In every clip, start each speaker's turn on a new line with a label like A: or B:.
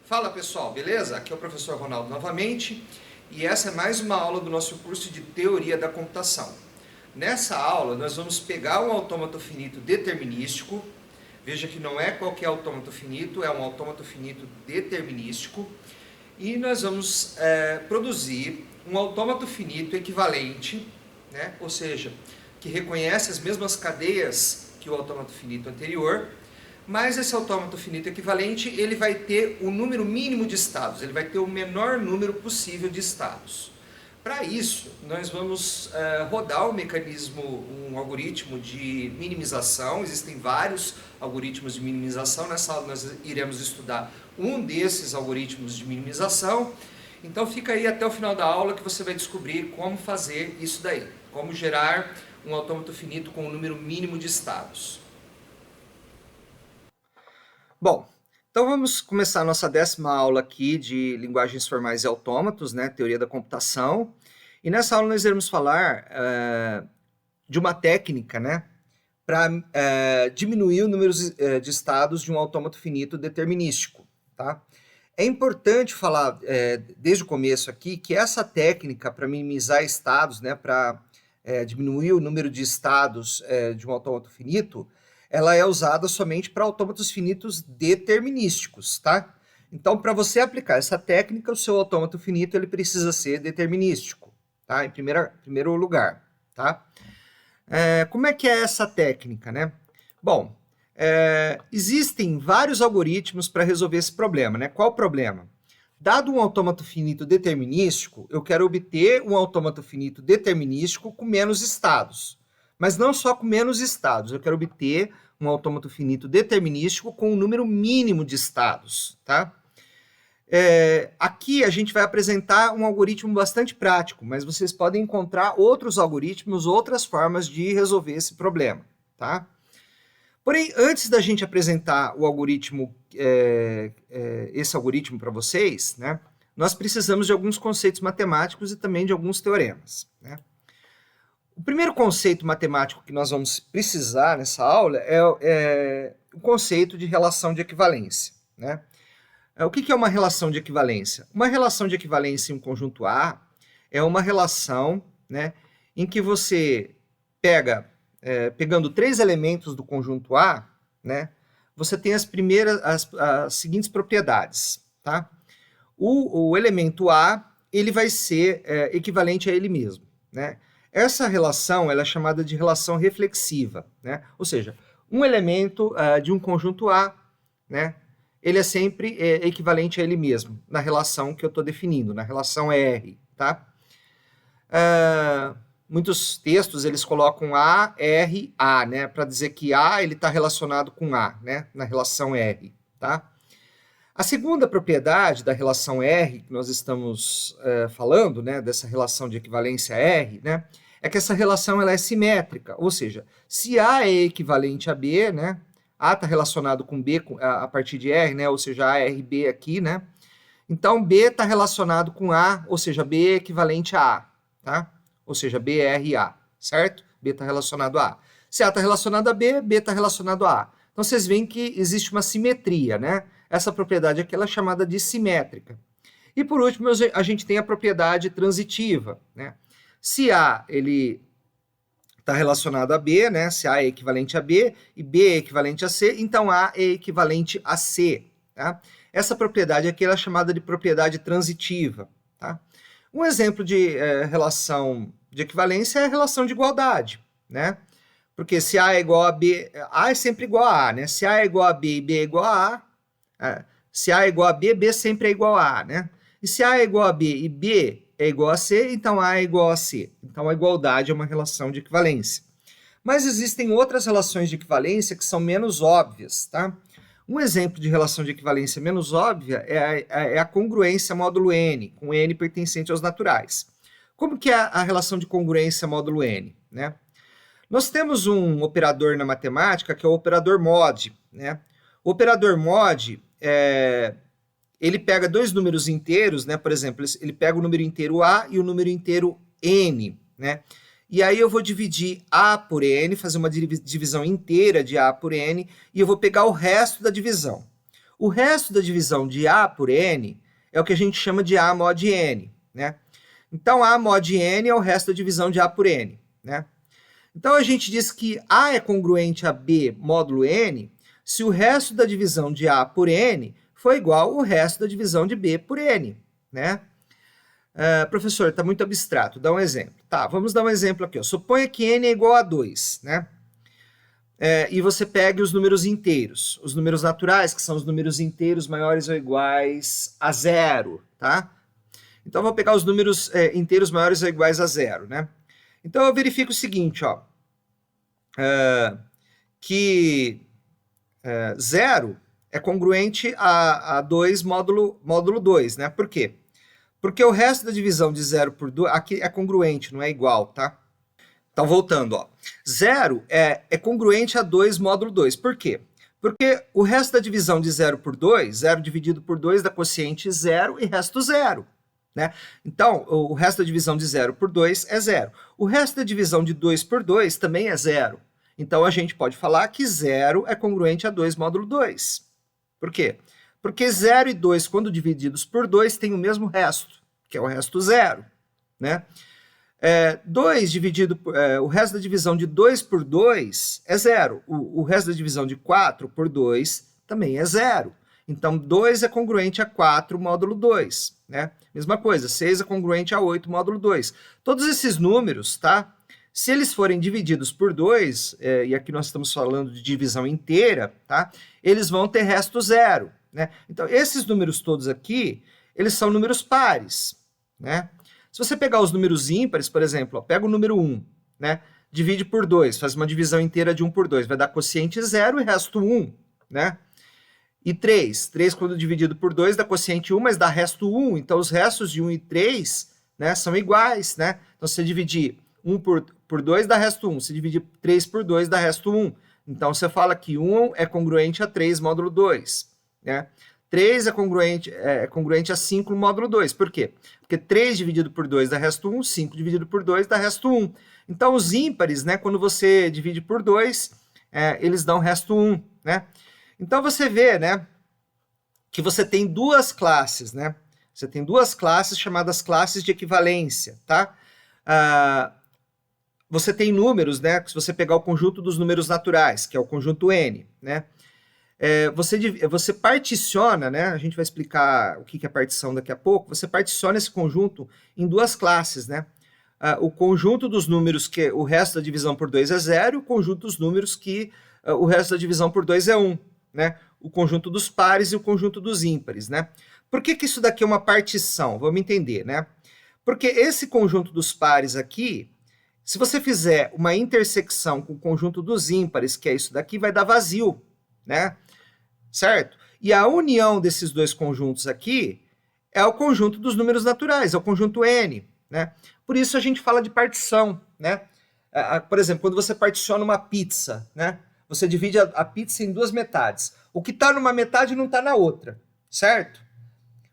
A: Fala pessoal, beleza? Aqui é o professor Ronaldo novamente e essa é mais uma aula do nosso curso de Teoria da Computação. Nessa aula nós vamos pegar um autômato finito determinístico, veja que não é qualquer autômato finito, é um autômato finito determinístico, e nós vamos produzir um autômato finito equivalente, né? Ou seja, que reconhece as mesmas cadeias que o autômato finito anterior, mas esse autômato finito equivalente ele vai ter o número mínimo de estados, ele vai ter o menor número possível de estados. Para isso, nós vamos rodar um algoritmo de minimização. Existem vários algoritmos de minimização. Nessa aula nós iremos estudar um desses algoritmos de minimização. Então fica aí até o final da aula que você vai descobrir como fazer isso daí, como gerar um autômato finito com o número mínimo de estados. Bom, então vamos começar a nossa 10ª aula aqui de linguagens formais e autômatos, né, teoria da computação. E nessa aula nós iremos falar de uma técnica, né, para diminuir o número de estados de um autômato finito determinístico, tá? É importante falar desde o começo aqui que essa técnica para minimizar estados, né, para diminuir o número de estados de um autômato finito, ela é usada somente para autômatos finitos determinísticos, tá? Então, para você aplicar essa técnica, o seu autômato finito ele precisa ser determinístico, tá? Em primeiro lugar, tá? Como é que é essa técnica, né? Bom, existem vários algoritmos para resolver esse problema, né? Qual o problema? Dado um autômato finito determinístico, eu quero obter um autômato finito determinístico com menos estados. Mas não só com menos estados, eu quero obter um autômato finito determinístico com um número mínimo de estados, tá? Aqui a gente vai apresentar um algoritmo bastante prático, mas vocês podem encontrar outros algoritmos, outras formas de resolver esse problema, tá? Porém, antes da gente apresentar o algoritmo, esse algoritmo para vocês, né, nós precisamos de alguns conceitos matemáticos e também de alguns teoremas, né? O primeiro conceito matemático que nós vamos precisar nessa aula é o conceito de relação de equivalência, né? O que é uma relação de equivalência? Uma relação de equivalência em um conjunto A é uma relação, né, em que você pegando 3 elementos do conjunto A, né, você tem as seguintes propriedades, tá? O elemento A ele vai ser equivalente a ele mesmo, né? Essa relação ela é chamada de relação reflexiva, né? Ou seja, um elemento de um conjunto A, né, ele é sempre equivalente a ele mesmo, na relação que eu estou definindo, na relação R, tá? Muitos textos eles colocam A, R, A, né, para dizer que A ele está relacionado com A, né, na relação R, tá? A segunda propriedade da relação R que nós estamos falando, né, dessa relação de equivalência R, né, é que essa relação ela é simétrica, ou seja, se A é equivalente a B, né, A está relacionado com B a partir de R, né, ou seja, ARB aqui, né, então B está relacionado com A, ou seja, B é equivalente a A, tá? Ou seja, BRA, certo? B está relacionado a A. Se A está relacionado a B, B está relacionado a A. Então vocês veem que existe uma simetria, né? Essa propriedade aqui ela é chamada de simétrica. E por último, a gente tem a propriedade transitiva, né? Se A ele está relacionado a B, né? Se A é equivalente a B e B é equivalente a C, então A é equivalente a C, tá? Essa propriedade aqui ela é chamada de propriedade transitiva, tá? Um exemplo de relação de equivalência é a relação de igualdade, né? Porque se A é igual a B, A é sempre igual a A, né? Se A é igual a B e B é igual a A, se A é igual a B, B sempre é igual a A, né? E se A é igual a B e B é igual a C, então A é igual a C. Então a igualdade é uma relação de equivalência. Mas existem outras relações de equivalência que são menos óbvias, tá? Um exemplo de relação de equivalência menos óbvia é a congruência módulo N, com N pertencente aos naturais. Como que é a relação de congruência módulo N, né? Nós temos um operador na matemática que é o operador mod, né? O operador mod, ele pega 2 números inteiros, né? Por exemplo, ele pega o número inteiro A e o número inteiro N, né? E aí eu vou dividir A por N, fazer uma divisão inteira de A por N, e eu vou pegar o resto da divisão. O resto da divisão de A por N é o que a gente chama de A mod N, né? Então, A mod N é o resto da divisão de A por N, né? Então, a gente diz que A é congruente a B módulo N se o resto da divisão de A por N for igual ao resto da divisão de B por N, né? Professor, está muito abstrato, dá um exemplo. Tá, vamos dar um exemplo aqui. Ó. Suponha que N é igual a 2, né? E você pegue os números inteiros, os números naturais, que são os números inteiros maiores ou iguais a 0, tá? Então, eu vou pegar os números inteiros maiores ou iguais a 0, né? Então, eu verifico o seguinte, ó, que 0 é congruente a 2 módulo 2, né? Por quê? Porque o resto da divisão de 0 por 2, aqui é congruente, não é igual, tá? Então, voltando, ó. 0 é congruente a 2 módulo 2. Por quê? Porque o resto da divisão de 0 por 2, 0 dividido por 2 dá quociente 0 e resto 0. Né? Então, o resto da divisão de 0 por 2 é 0. O resto da divisão de 2 por 2 também é 0. Então, a gente pode falar que 0 é congruente a 2 módulo 2. Por quê? Porque 0 e 2, quando divididos por 2, têm o mesmo resto, que é o resto 0. Né? 2 dividido por, o resto da divisão de 2 por 2 é 0. O resto da divisão de 4 por 2 também é 0. Então, 2 é congruente a 4 módulo 2. Né? Mesma coisa, 6 é congruente a 8 módulo 2. Todos esses números, tá? Se eles forem divididos por 2, e aqui nós estamos falando de divisão inteira, tá? Eles vão ter resto 0. Né? Então, esses números todos aqui, eles são números pares. Né? Se você pegar os números ímpares, por exemplo, ó, pega o número 1, né? Divide por 2, faz uma divisão inteira de 1 por 2, vai dar quociente 0 e resto 1. Né? E 3 quando dividido por 2 dá quociente 1, mas dá resto 1. Então, os restos de 1 e 3, né, são iguais. Né? Então, se você dividir 1 por 2 dá resto 1. Se dividir 3 por 2 dá resto 1. Então, você fala que 1 é congruente a 3 módulo 2. Né? 3 é congruente a 5 no módulo 2. Por quê? Porque 3 dividido por 2 dá resto 1, 5 dividido por 2 dá resto 1. Então, os ímpares, né, quando você divide por 2, eles dão resto 1. Né? Então, você vê, né, que você tem duas classes. Né? Você tem duas classes chamadas classes de equivalência. Tá? Você tem números, né, se você pegar o conjunto dos números naturais, que é o conjunto N, né? Você particiona, né? A gente vai explicar o que é partição daqui a pouco. Você particiona esse conjunto em duas classes, né? O conjunto dos números que o resto da divisão por 2 é 0, e o conjunto dos números que o resto da divisão por 2 é 1, né? O conjunto dos pares e o conjunto dos ímpares, né? Por que isso daqui é uma partição? Vamos entender, né? Porque esse conjunto dos pares aqui, se você fizer uma intersecção com o conjunto dos ímpares, que é isso daqui, vai dar vazio, né? Certo? E a união desses dois conjuntos aqui é o conjunto dos números naturais, é o conjunto N, né? Por isso a gente fala de partição, né? Por exemplo, quando você particiona uma pizza, né? Você divide a pizza em duas metades. O que está numa metade não está na outra, certo?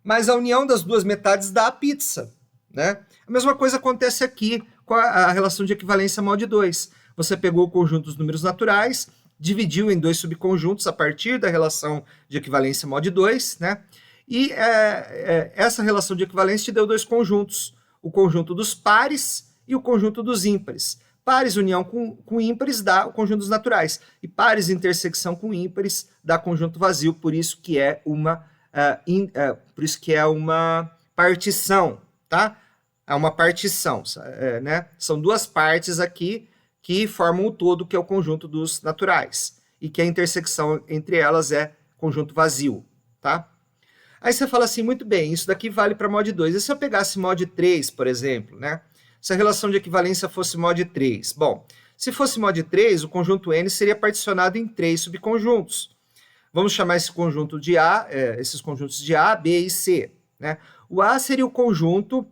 A: Mas a união das duas metades dá a pizza, né? A mesma coisa acontece aqui com a relação de equivalência mod 2. Você pegou o conjunto dos números naturais, dividiu em dois subconjuntos a partir da relação de equivalência mod 2, né? E essa relação de equivalência te deu dois conjuntos, o conjunto dos pares e o conjunto dos ímpares. Pares união com ímpares dá o conjunto dos naturais, e pares intersecção com ímpares dá conjunto vazio, por isso que é uma partição, tá? É uma partição, né? São duas partes aqui que formam o todo, que é o conjunto dos naturais, e que a intersecção entre elas é conjunto vazio, tá? Aí você fala assim, muito bem, isso daqui vale para mod 2. E se eu pegasse mod 3, por exemplo, né? Se a relação de equivalência fosse mod 3? Bom, se fosse mod 3, o conjunto N seria particionado em 3 subconjuntos. Vamos chamar esse conjunto de A, esses conjuntos de A, B e C, né? O A seria o conjunto...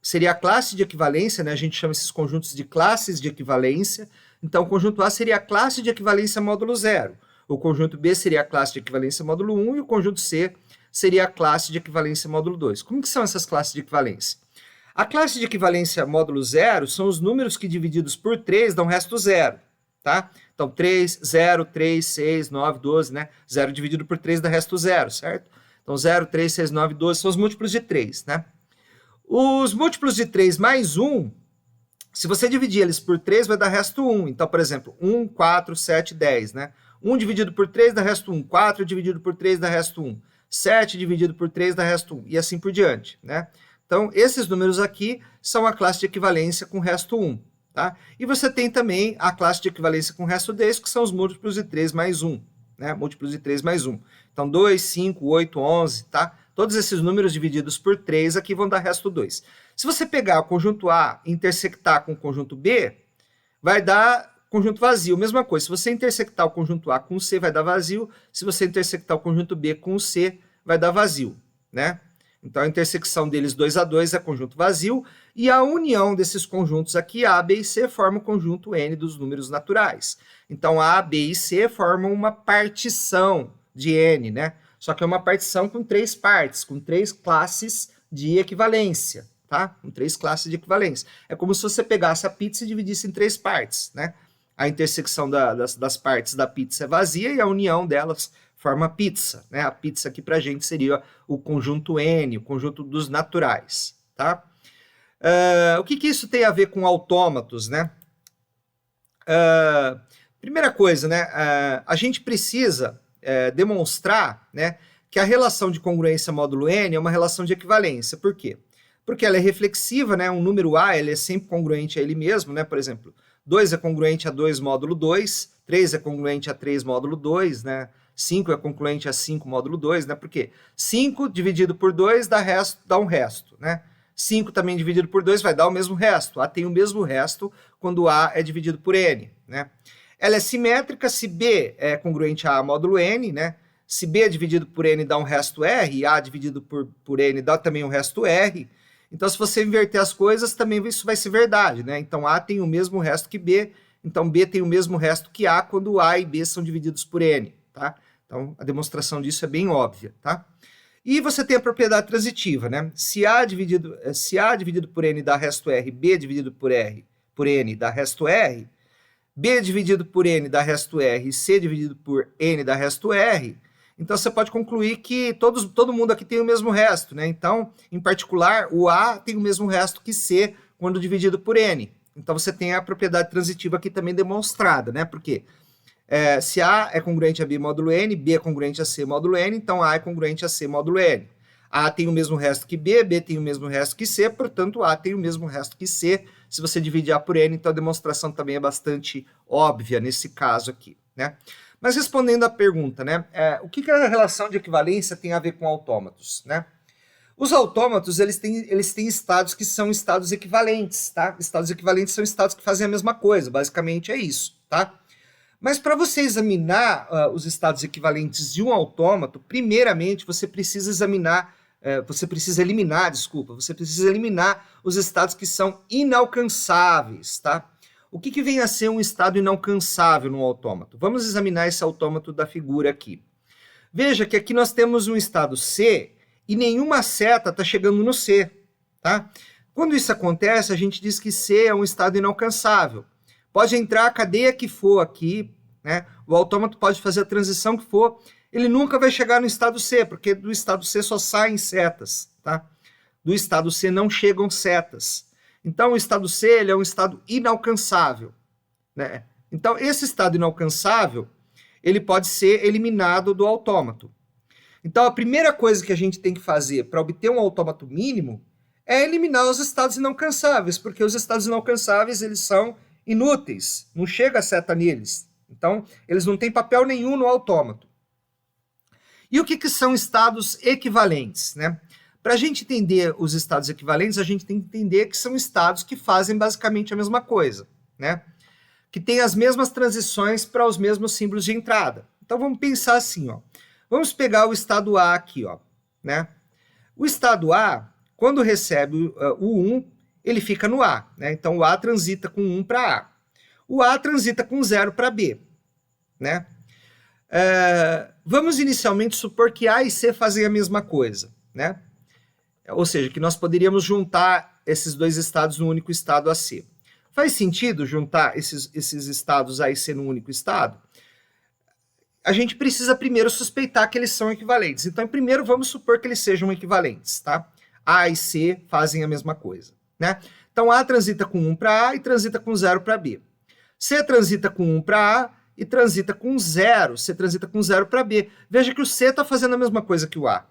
A: seria a classe de equivalência, né? A gente chama esses conjuntos de classes de equivalência. Então, o conjunto A seria a classe de equivalência módulo 0. O conjunto B seria a classe de equivalência módulo 1 e o conjunto C seria a classe de equivalência módulo 2. Como que são essas classes de equivalência? A classe de equivalência módulo 0 são os números que divididos por 3 dão resto 0. tá? Então, 3, 0, 3, 6, 9, 12, né? 0 dividido por 3 dá resto 0, certo? Então, 0, 3, 6, 9, 12 são os múltiplos de 3, né? Os múltiplos de 3 mais 1, se você dividir eles por 3, vai dar resto 1. Então, por exemplo, 1, 4, 7, 10, né? 1 dividido por 3 dá resto 1. 4 dividido por 3 dá resto 1. 7 dividido por 3 dá resto 1. E assim por diante, né? Então, esses números aqui são a classe de equivalência com resto 1, tá? E você tem também a classe de equivalência com resto 10, que são os múltiplos de 3 mais 1, né? Múltiplos de 3 mais 1. Então, 2, 5, 8, 11, tá? Todos esses números divididos por 3 aqui vão dar resto 2. Se você pegar o conjunto A e intersectar com o conjunto B, vai dar conjunto vazio. Mesma coisa, se você intersectar o conjunto A com o C, vai dar vazio. Se você intersectar o conjunto B com o C, vai dar vazio, né? Então, a intersecção deles 2 a 2 é conjunto vazio, e a união desses conjuntos aqui, A, B e C, forma o conjunto N dos números naturais. Então, A, B e C formam uma partição de N, né? Só que é uma partição com 3 partes, com 3 classes de equivalência, tá? Com 3 classes de equivalência. É como se você pegasse a pizza e dividisse em 3 partes, né? A intersecção das partes da pizza é vazia e a união delas forma a pizza, né? A pizza aqui pra gente seria o conjunto N, o conjunto dos naturais, tá? O que isso tem a ver com autômatos, né? Primeira coisa, né? A gente precisa demonstrar, né, que a relação de congruência módulo N é uma relação de equivalência. Por quê? Porque ela é reflexiva, né? Um número A ele é sempre congruente a ele mesmo, né? Por exemplo, 2 é congruente a 2 módulo 2, 3 é congruente a 3 módulo 2, né? 5 é congruente a 5 módulo 2, né? Por quê? 5 dividido por 2 dá um resto, né? 5 também dividido por 2 vai dar o mesmo resto. A tem o mesmo resto quando A é dividido por N, né? Ela é simétrica se B é congruente a A módulo N, né? Se B é dividido por N dá um resto R, e A dividido por N dá também um resto R. Então, se você inverter as coisas, também isso vai ser verdade, né? Então, A tem o mesmo resto que B, então B tem o mesmo resto que A quando A e B são divididos por N, tá? Então, a demonstração disso é bem óbvia, tá? E você tem a propriedade transitiva, né? Se A dividido por N dá resto R, B dividido por N dá resto R, B dividido por N dá resto R e C dividido por N dá resto R, então você pode concluir que todo mundo aqui tem o mesmo resto, né? Então, em particular, o A tem o mesmo resto que C quando dividido por N. Então você tem a propriedade transitiva aqui também demonstrada, né? Porque se A é congruente a B módulo N, B é congruente a C módulo N, então A é congruente a C módulo N. A tem o mesmo resto que B, B tem o mesmo resto que C, portanto, A tem o mesmo resto que C, se você dividir A por N, então a demonstração também é bastante óbvia nesse caso aqui, né? Mas respondendo à pergunta, né, o que a relação de equivalência tem a ver com autômatos, né? Os autômatos, eles têm estados que são estados equivalentes, tá? Estados equivalentes são estados que fazem a mesma coisa, basicamente é isso, tá? Mas para você examinar os estados equivalentes de um autômato, primeiramente você precisa eliminar os estados que são inalcançáveis, tá? O que vem a ser um estado inalcançável no autômato? Vamos examinar esse autômato da figura aqui. Veja que aqui nós temos um estado C e nenhuma seta está chegando no C, tá? Quando isso acontece, a gente diz que C é um estado inalcançável. Pode entrar a cadeia que for aqui, né? O autômato pode fazer a transição que for, ele nunca vai chegar no estado C, porque do estado C só saem setas, tá? Do estado C não chegam setas. Então, o estado C ele é um estado inalcançável, né? Então, esse estado inalcançável, ele pode ser eliminado do autômato. Então, a primeira coisa que a gente tem que fazer para obter um autômato mínimo é eliminar os estados inalcançáveis, porque os estados inalcançáveis, eles são inúteis, não chega a seta neles. Então, eles não têm papel nenhum no autômato. E o que são estados equivalentes, né? Para a gente entender os estados equivalentes, a gente tem que entender que são estados que fazem basicamente a mesma coisa, né? Que têm as mesmas transições para os mesmos símbolos de entrada. Então, vamos pensar assim, ó. Vamos pegar o estado A aqui, ó, né? O estado A, quando recebe o 1, ele fica no A, né? Então, o A transita com 1 para A. O A transita com 0 para B, né? Vamos inicialmente supor que A e C fazem a mesma coisa, né? Ou seja, que nós poderíamos juntar esses dois estados no único estado AC. Faz sentido juntar esses estados A e C num único estado? A gente precisa primeiro suspeitar que eles são equivalentes. Então, primeiro, vamos supor que eles sejam equivalentes, tá? A e C fazem a mesma coisa, né? Então, A transita com 1 para A e transita com 0 para B. C transita com 1 para A e transita com 0. C transita com 0 para B. Veja que o C está fazendo a mesma coisa que o A,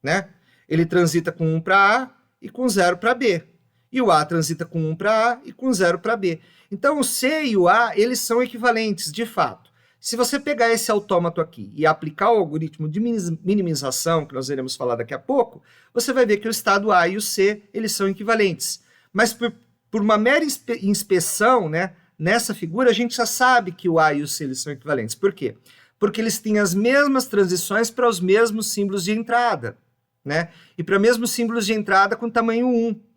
A: né? Ele transita com 1 para A e com 0 para B. E o A transita com 1 para A e com 0 para B. Então, o C e o A, eles são equivalentes, de fato. Se você pegar esse autômato aqui e aplicar o algoritmo de minimização, que nós iremos falar daqui a pouco, você vai ver que o estado A e o C, eles são equivalentes. Mas por uma mera inspeção, né, nessa figura, a gente já sabe que o A e o C eles são equivalentes. Por quê? Porque eles têm as mesmas transições para os mesmos símbolos de entrada, né? E para mesmos símbolos de entrada com tamanho 1.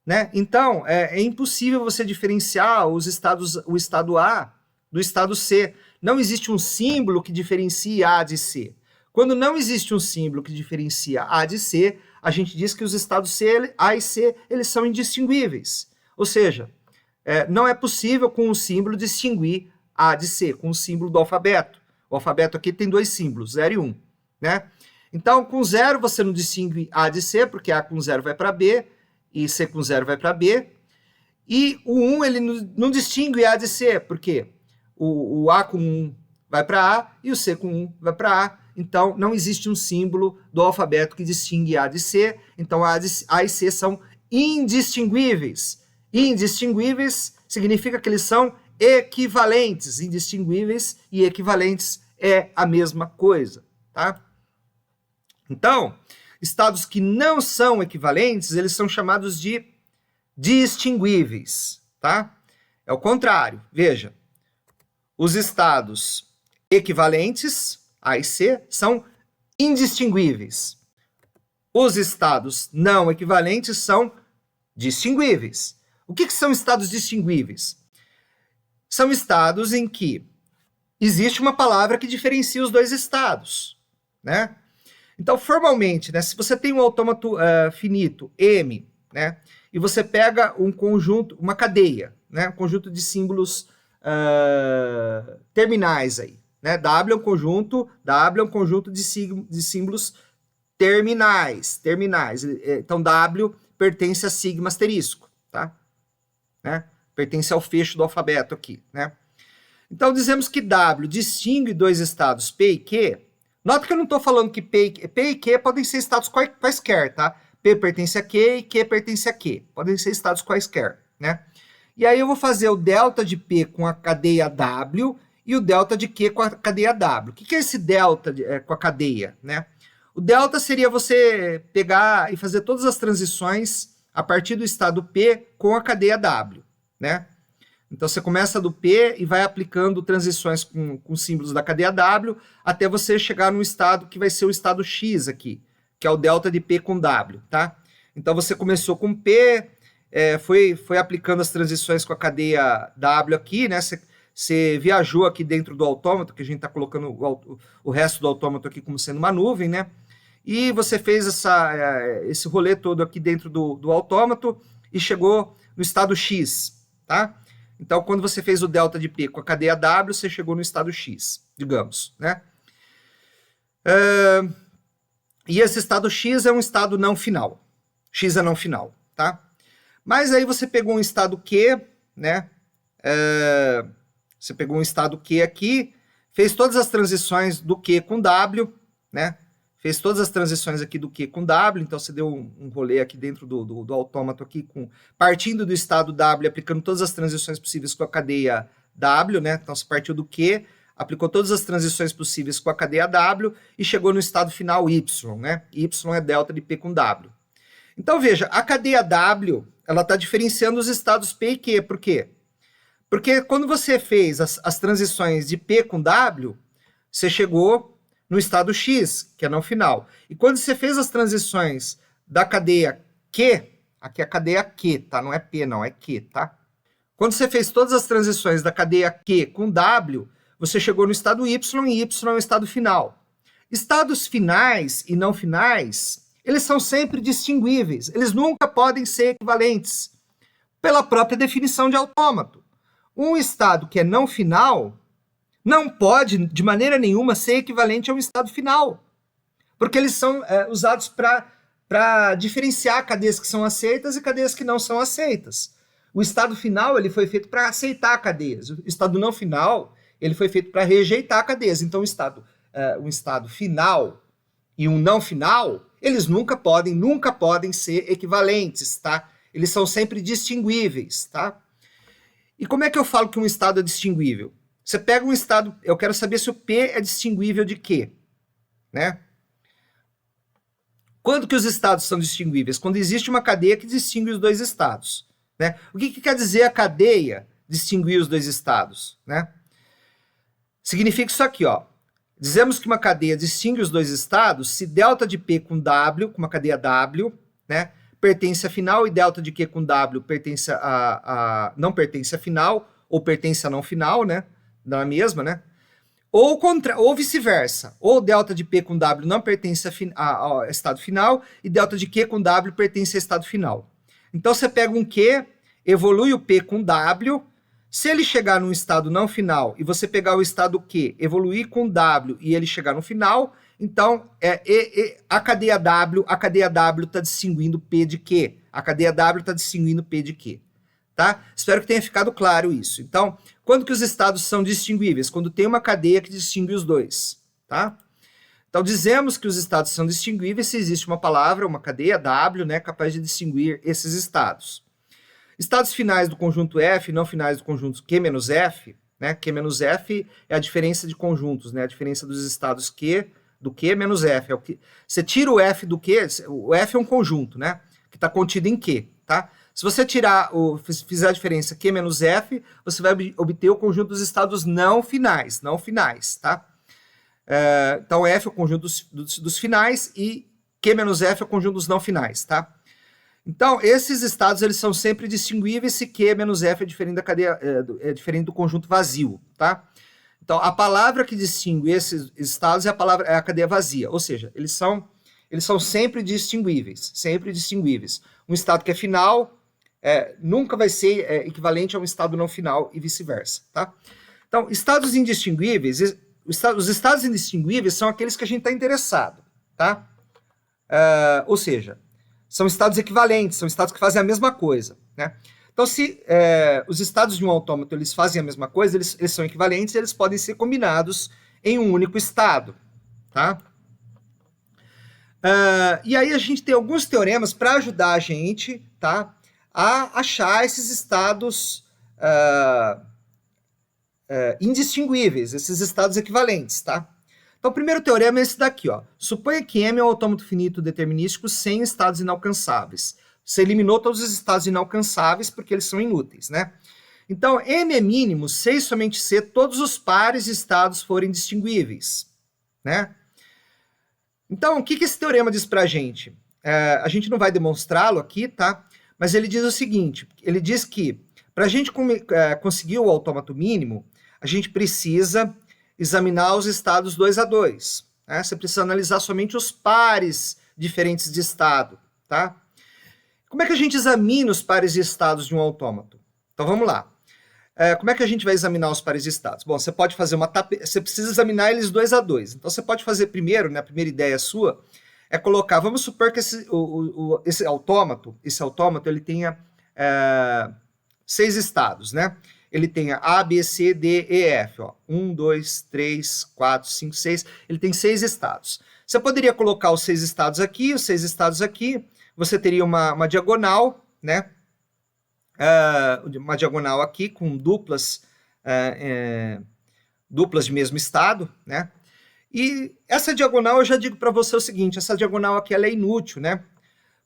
A: Né? Então, é impossível você diferenciar o estado A do estado C. Não existe um símbolo que diferencie A de C. Quando não existe um símbolo que diferencia A de C, a gente diz que os estados C, A e C, eles são indistinguíveis. Ou seja, não é possível com um símbolo distinguir A de C, com o símbolo do alfabeto. O alfabeto aqui tem 2 símbolos, 0 e 1. Né? Então, com 0 você não distingue A de C, porque A com 0 vai para B, e C com 0 vai para B. E o 1 ele não distingue A de C, por quê? O A com 1 vai para A e o C com 1 vai para A. Então, não existe um símbolo do alfabeto que distingue A de C. Então, A e C são indistinguíveis. Indistinguíveis significa que eles são equivalentes. Indistinguíveis e equivalentes é a mesma coisa, tá? Então, estados que não são equivalentes, eles são chamados de distinguíveis, tá? É o contrário. Veja, os estados equivalentes, A e C, são indistinguíveis. Os estados não equivalentes são distinguíveis. O que são estados distinguíveis? São estados em que existe uma palavra que diferencia os 2 estados, né? Então, formalmente, né, se você tem um autômato finito, M, né, e você pega um conjunto, uma cadeia, né, um conjunto de símbolos terminais aí, né? W é um conjunto de símbolos terminais. Então, W pertence a sigma asterisco, tá? Né? Pertence ao fecho do alfabeto aqui, né? Então, dizemos que W distingue 2 estados P e Q. Nota que eu não estou falando que P e Q podem ser estados quaisquer, tá? P pertence a Q e Q pertence a Q. Podem ser estados quaisquer, né? E aí eu vou fazer o delta de P com a cadeia W e o delta de Q com a cadeia W. O que é esse delta com a cadeia, né? O delta seria você pegar e fazer todas as transições a partir do estado P com a cadeia W, né? Então, você começa do P e vai aplicando transições com símbolos da cadeia W até você chegar no estado que vai ser o estado X aqui, que é o delta de P com W, tá? Então, você começou com P, foi aplicando as transições com a cadeia W aqui, né? Você viajou aqui dentro do autômato, que a gente está colocando o resto do autômato aqui como sendo uma nuvem, né? E você fez esse rolê todo aqui dentro do autômato e chegou no estado X, tá? Então, quando você fez o delta de P com a cadeia W, você chegou no estado X, digamos, né? E esse estado X é um estado não final. X é não final, tá? Mas aí você pegou um estado Q, né? Você pegou um estado Q aqui, fez todas as transições do Q com W, né? Fez todas as transições aqui do Q com W, então você deu um rolê aqui dentro do autômato aqui, partindo do estado W, aplicando todas as transições possíveis com a cadeia W, né? Então você partiu do Q, aplicou todas as transições possíveis com a cadeia W e chegou no estado final Y, né? Y é delta de P com W. Então veja, a cadeia W, ela está diferenciando os estados P e Q, por quê? Porque quando você fez as transições de P com W, você chegou no estado X, que é não final. E quando você fez as transições da cadeia Q, aqui é a cadeia Q, tá? Não é P, não, é Q, tá? Quando você fez todas as transições da cadeia Q com W, você chegou no estado Y e Y é o estado final. Estados finais e não finais, eles são sempre distinguíveis. Eles nunca podem ser equivalentes. Pela própria definição de autômato. Um estado que é não final não pode, de maneira nenhuma, ser equivalente a um estado final, porque eles são usados para diferenciar cadeias que são aceitas e cadeias que não são aceitas. O estado final ele foi feito para aceitar cadeias. O estado não final ele foi feito para rejeitar cadeias. Então, um estado final e um não final, eles nunca podem ser equivalentes, tá? Eles são sempre distinguíveis, tá? E como é que eu falo que um estado é distinguível? Você pega um estado, eu quero saber se o P é distinguível de quê, né? Quando que os estados são distinguíveis? Quando existe uma cadeia que distingue os dois estados, né? O que quer dizer a cadeia distinguir os dois estados, né? Significa isso aqui, ó. Dizemos que uma cadeia distingue os dois estados se delta de P com W, com uma cadeia W, né, pertence a final e delta de Q com W pertence não pertence a final ou pertence a não final, né? Não é a mesma, né? Ou vice-versa. Ou delta de P com W não pertence ao estado final e delta de Q com W pertence ao estado final. Então você pega um Q, evolui o P com W. Se ele chegar num estado não final e você pegar o estado Q, evoluir com W e ele chegar no final, então a cadeia W está distinguindo P de Q. A cadeia W está distinguindo P de Q. Tá? Espero que tenha ficado claro isso. Então, quando que os estados são distinguíveis? Quando tem uma cadeia que distingue os dois. Tá? Então, dizemos que os estados são distinguíveis se existe uma palavra, uma cadeia W, né, capaz de distinguir esses estados. Estados finais do conjunto F, não finais do conjunto Q menos F, né? Q menos F é a diferença de conjuntos, né? A diferença dos estados Q do Q menos F. Você tira o F do Q, o F é um conjunto, né? Que está contido em Q, tá? Se você fizer a diferença Q menos F, você vai obter o conjunto dos estados não finais, tá? Então, F é o conjunto dos finais e Q menos F é o conjunto dos não finais, tá? Então, esses estados eles são sempre distinguíveis se Q menos F é diferente da cadeia, diferente do conjunto vazio, tá? Então, a palavra que distingue esses estados é a cadeia vazia, ou seja, eles são sempre distinguíveis, Um estado que é final nunca vai ser equivalente a um estado não final e vice-versa, tá? Então, estados indistinguíveis, os estados indistinguíveis são aqueles que a gente está interessado, tá? Ou seja, são estados equivalentes, são estados que fazem a mesma coisa, né? Então, se os estados de um autômato eles fazem a mesma coisa, eles são equivalentes, eles podem ser combinados em um único estado, tá? E aí a gente tem alguns teoremas para ajudar a gente, tá, a achar esses estados indistinguíveis, esses estados equivalentes, tá? Então, o primeiro teorema é esse daqui, ó. Suponha que M é um autômato finito determinístico sem estados inalcançáveis. Você eliminou todos os estados inalcançáveis porque eles são inúteis, né? Então, M é mínimo se e somente se todos os pares de estados forem distinguíveis, né? Então, o que esse teorema diz pra gente? A gente não vai demonstrá-lo aqui, tá? Mas ele diz o seguinte, ele diz que para a gente conseguir o autômato mínimo, a gente precisa examinar os estados 2 a 2. Né? Você precisa analisar somente os pares diferentes de estado, tá? Como é que a gente examina os pares de estados de um autômato? Então vamos lá. Como é que a gente vai examinar os pares de estados? Bom, você pode fazer você precisa examinar eles 2 a 2. Então você pode fazer primeiro, né, a primeira ideia sua, é colocar, vamos supor que esse autômato ele tenha 6 estados, né? Ele tenha A, B, C, D, E, F. Ó. 1, 2, 3, 4, 5, 6. Ele tem 6 estados. Você poderia colocar os 6 estados aqui, os 6 estados aqui. Você teria uma diagonal, né? Uma diagonal aqui com duplas de mesmo estado, né? E essa diagonal, eu já digo para você o seguinte, essa diagonal aqui ela é inútil, né?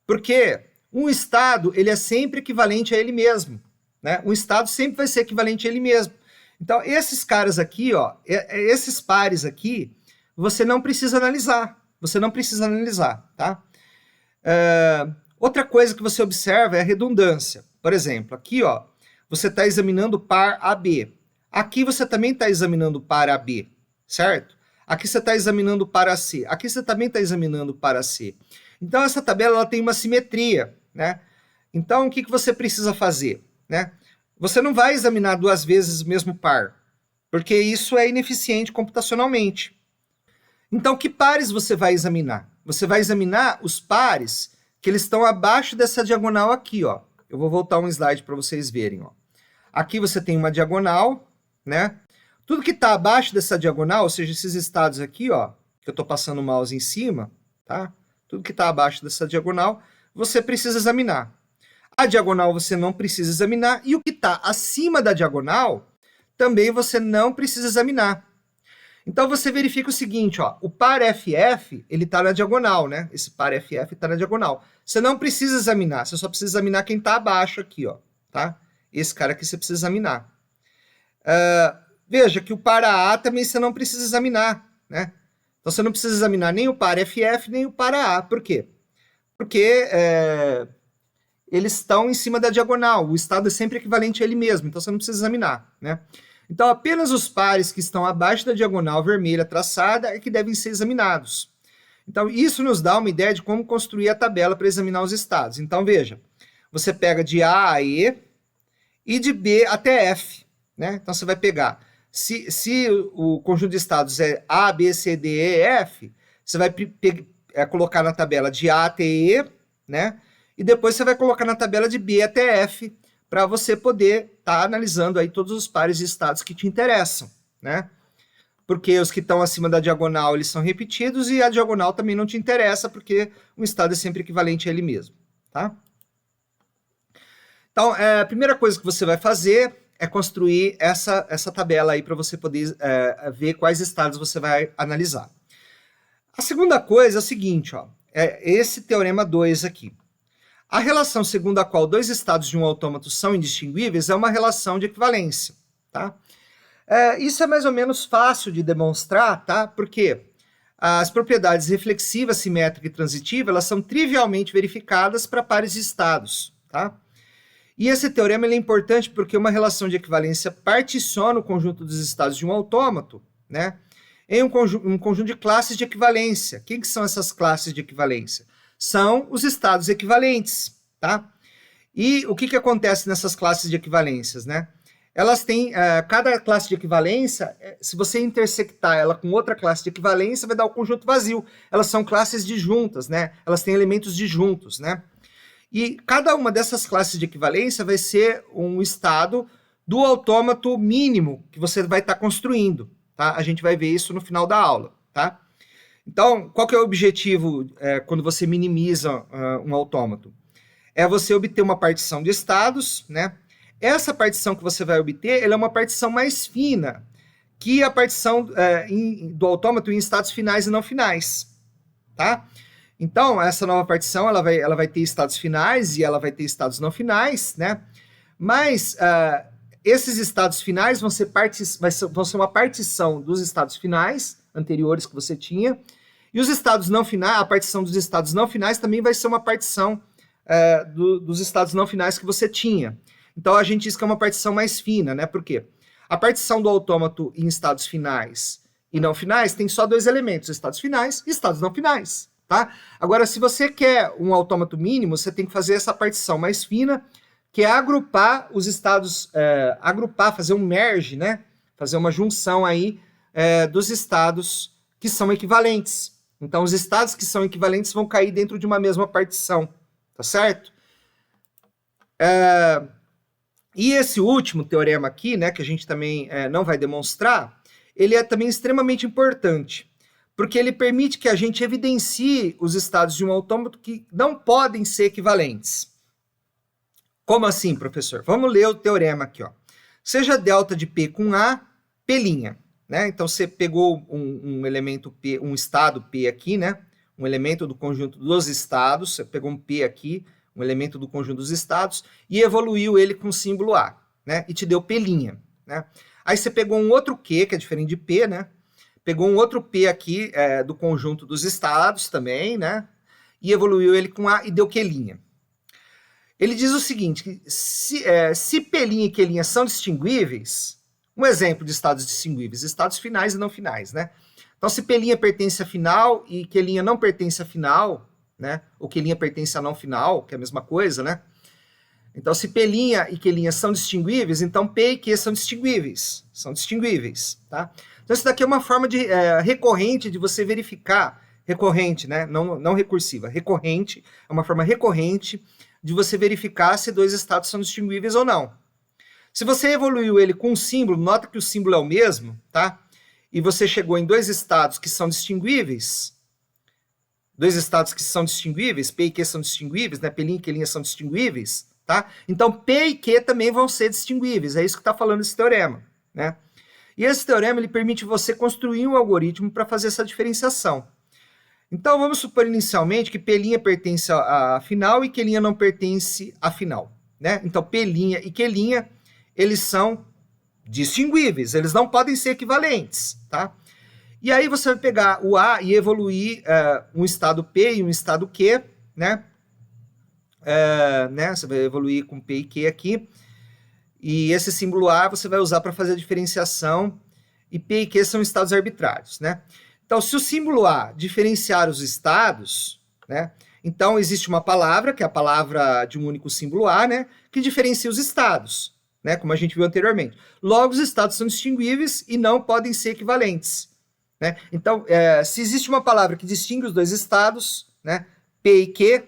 A: Porque um estado ele é sempre equivalente a ele mesmo. Né? Um estado sempre vai ser equivalente a ele mesmo. Então, esses caras aqui, ó, esses pares aqui, você não precisa analisar. Tá? Outra coisa que você observa é a redundância. Por exemplo, aqui, ó, você está examinando o par AB. Aqui você também está examinando o par AB, certo? Aqui você está examinando o par AC. Aqui você também está examinando o par AC. Então, essa tabela ela tem uma simetria, né? Então, o que você precisa fazer, né? Você não vai examinar 2 vezes o mesmo par, porque isso é ineficiente computacionalmente. Então, que pares você vai examinar? Você vai examinar os pares que eles estão abaixo dessa diagonal aqui, ó. Eu vou voltar um slide para vocês verem, ó. Aqui você tem uma diagonal, né? Tudo que está abaixo dessa diagonal, ou seja, esses estados aqui, ó, que eu estou passando o mouse em cima, tá? Tudo que está abaixo dessa diagonal, você precisa examinar. A diagonal você não precisa examinar, e o que está acima da diagonal, também você não precisa examinar. Então você verifica o seguinte, ó, o par FF, ele está na diagonal, né? Esse par FF está na diagonal. Você não precisa examinar, você só precisa examinar quem está abaixo aqui, ó, tá? Esse cara aqui você precisa examinar. Veja que o par AA também você não precisa examinar, né? Então você não precisa examinar nem o par FF, nem o par AA. Por quê? Porque eles estão em cima da diagonal, o estado é sempre equivalente a ele mesmo, então você não precisa examinar, né? Então, apenas os pares que estão abaixo da diagonal vermelha traçada é que devem ser examinados. Então, isso nos dá uma ideia de como construir a tabela para examinar os estados. Então, veja, você pega de A a E e de B até F, né? Então, você vai pegar, se o conjunto de estados é A, B, C, D, E, F, você vai colocar na tabela de A até E, né? E depois você vai colocar na tabela de B até F, para você poder estar analisando aí todos os pares de estados que te interessam, né? Porque os que estão acima da diagonal, eles são repetidos, e a diagonal também não te interessa, porque um estado é sempre equivalente a ele mesmo, tá? Então, a primeira coisa que você vai fazer é construir essa tabela aí para você poder ver quais estados você vai analisar. A segunda coisa é o seguinte, ó, é esse teorema 2 aqui. A relação segundo a qual 2 estados de um autômato são indistinguíveis é uma relação de equivalência, tá? Isso é mais ou menos fácil de demonstrar, tá? Porque as propriedades reflexiva, simétrica e transitiva, elas são trivialmente verificadas para pares de estados, tá? E esse teorema ele é importante porque uma relação de equivalência particiona o conjunto dos estados de um autômato, né, em um conjunto de classes de equivalência. Quem que são essas classes de equivalência? São os estados equivalentes, tá? E o que acontece nessas classes de equivalências, né? Elas têm, cada classe de equivalência, se você intersectar ela com outra classe de equivalência, vai dar o conjunto vazio. Elas são classes disjuntas, né? Elas têm elementos disjuntos, né? E cada uma dessas classes de equivalência vai ser um estado do autômato mínimo que você vai estar construindo, tá? A gente vai ver isso no final da aula, tá? Então, qual que é o objetivo quando você minimiza um autômato? É você obter uma partição de estados, né? Essa partição que você vai obter, ela é uma partição mais fina que a partição do autômato em estados finais e não finais, tá? Então, essa nova partição, ela vai ter estados finais e ela vai ter estados não finais, né? Mas esses estados finais vão ser uma partição dos estados finais anteriores que você tinha, e os estados não finais, a partição dos estados não finais também vai ser uma partição dos estados não finais que você tinha. Então, a gente diz que é uma partição mais fina, né? Por quê? A partição do autômato em estados finais e não finais tem só 2 elementos, estados finais e estados não finais. Tá? Agora, se você quer um autômato mínimo, você tem que fazer essa partição mais fina, que é agrupar os estados, fazer um merge, né? Fazer uma junção aí dos estados que são equivalentes. Então, os estados que são equivalentes vão cair dentro de uma mesma partição, tá certo? E esse último teorema aqui, né, que a gente também não vai demonstrar, ele é também extremamente importante, porque ele permite que a gente evidencie os estados de um autômato que não podem ser equivalentes. Como assim, professor? Vamos ler o teorema aqui, ó. Seja delta de P com A, P', né? Então, você pegou um elemento P, um estado P aqui, né? Um elemento do conjunto dos estados, você pegou um P aqui, um elemento do conjunto dos estados, e evoluiu ele com o símbolo A, né? E te deu P', né? Aí você pegou um outro Q, que é diferente de P, né? Pegou um outro P aqui do conjunto dos estados também, né? E evoluiu ele com A e deu Q'. Ele diz o seguinte, que se P' e Q' são distinguíveis, um exemplo de estados distinguíveis, estados finais e não finais, né? Então, se P' pertence a final e Q' não pertence a final, né? Ou Q' pertence a não final, que é a mesma coisa, né? Então, se P' e Q' são distinguíveis, então P e Q são distinguíveis. São distinguíveis, tá? Então, isso daqui é uma forma recorrente de você verificar, recorrente, né? Não recursiva, recorrente, é uma forma recorrente de você verificar se dois estados são distinguíveis ou não. Se você evoluiu ele com um símbolo, nota que o símbolo é o mesmo, tá? E você chegou em dois estados que são distinguíveis, P e Q são distinguíveis, né? P' e Q' são distinguíveis, tá? Então, P e Q também vão ser distinguíveis, é isso que está falando esse teorema, né? E esse teorema, ele permite você construir um algoritmo para fazer essa diferenciação. Então, vamos supor inicialmente que P' pertence à final e Q' não pertence à final, né? Então, P' e Q', eles são distinguíveis, eles não podem ser equivalentes, tá? E aí você vai pegar o A e evoluir um estado P e um estado Q, né? Você vai evoluir com P e Q aqui, e esse símbolo A você vai usar para fazer a diferenciação, e P e Q são estados arbitrários, né? Então, se o símbolo A diferenciar os estados, né? Então, existe uma palavra, que é a palavra de um único símbolo A, né? Que diferencia os estados, né? Como a gente viu anteriormente. Logo, os estados são distinguíveis e não podem ser equivalentes, né? Então, se existe uma palavra que distingue os dois estados, né? P e Q,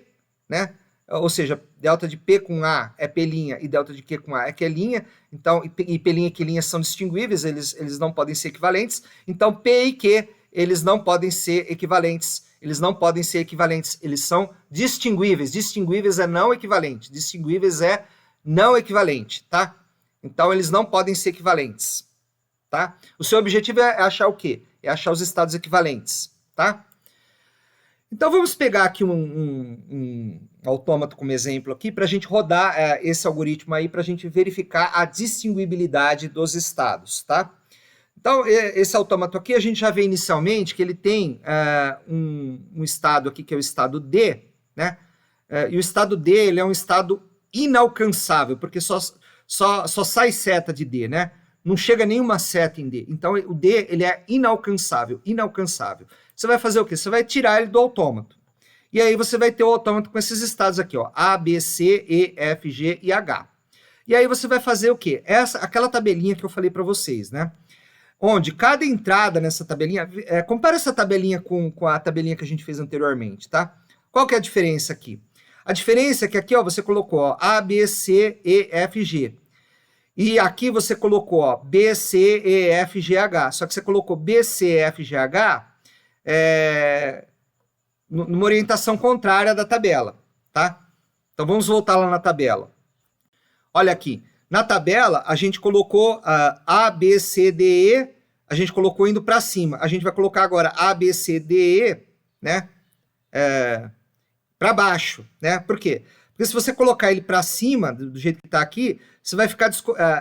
A: né? Ou seja, delta de P com A é P' e delta de Q com A é Q', então, e P' e Q' são distinguíveis, eles não podem ser equivalentes, então P e Q, eles não podem ser equivalentes, eles são distinguíveis, distinguíveis é não equivalente, tá? Então, eles não podem ser equivalentes, tá? O seu objetivo é achar o quê? É achar os estados equivalentes, tá? Então, vamos pegar aqui um autômato como exemplo aqui, para a gente rodar esse algoritmo aí, para a gente verificar a distinguibilidade dos estados, tá? Então, esse autômato aqui, a gente já vê inicialmente que ele tem um estado aqui, que é o estado D, né? E o estado D, ele é um estado inalcançável, porque só sai seta de D, né? Não chega nenhuma seta em D. Então, o D, ele é inalcançável. Você vai fazer o quê? Você vai tirar ele do autômato. E aí você vai ter o autômato com esses estados aqui, ó, A, B, C, E, F, G e H. E aí você vai fazer o quê? Aquela tabelinha que eu falei para vocês, né? Onde cada entrada nessa tabelinha... compara essa tabelinha com a tabelinha que a gente fez anteriormente, tá? Qual que é a diferença aqui? A diferença é que aqui, ó, você colocou ó, A, B, C, E, F, G. E aqui você colocou ó, B, C, E, F, G, H. Só que você colocou B, C, F, G, H numa orientação contrária da tabela, tá? Então vamos voltar lá na tabela. Olha aqui. Na tabela, a gente colocou A, B, C, D, E, a gente colocou indo para cima. A gente vai colocar agora A, B, C, D, E, né? Para baixo, né? Por quê? Porque se você colocar ele para cima, do jeito que está aqui, você vai ficar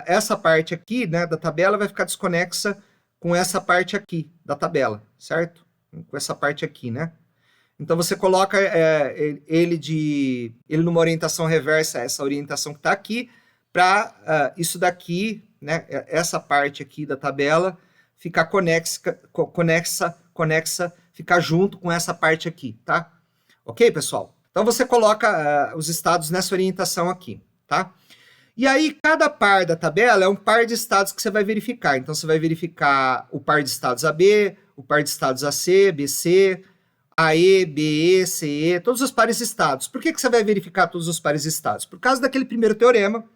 A: essa parte aqui, né, da tabela vai ficar desconexa com essa parte aqui da tabela, certo? Com essa parte aqui, né? Então você coloca ele numa orientação reversa, essa orientação que está aqui, para isso daqui, né, essa parte aqui da tabela, ficar conexa, ficar junto com essa parte aqui, tá? Ok, pessoal? Então você coloca os estados nessa orientação aqui, tá? E aí cada par da tabela é um par de estados que você vai verificar. Então você vai verificar o par de estados AB, o par de estados AC, BC, AE, BE, CE, todos os pares de estados. Por que você vai verificar todos os pares de estados? Por causa daquele primeiro teorema que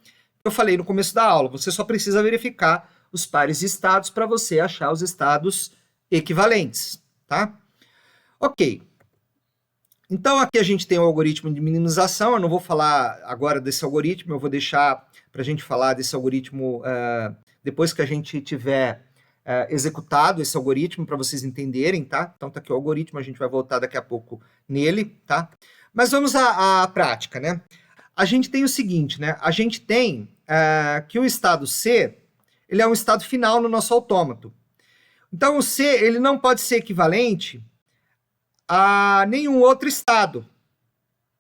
A: eu falei no começo da aula. Você só precisa verificar os pares de estados para você achar os estados equivalentes, tá? Ok. Então, aqui a gente tem o algoritmo de minimização. Eu não vou falar agora desse algoritmo, eu vou deixar para a gente falar desse algoritmo depois que a gente tiver executado esse algoritmo, para vocês entenderem, tá? Então, tá aqui o algoritmo, a gente vai voltar daqui a pouco nele, tá? Mas vamos à prática, né? A gente tem o seguinte, né? A gente tem que o estado C, ele é um estado final no nosso autômato. Então, o C, ele não pode ser equivalente a nenhum outro estado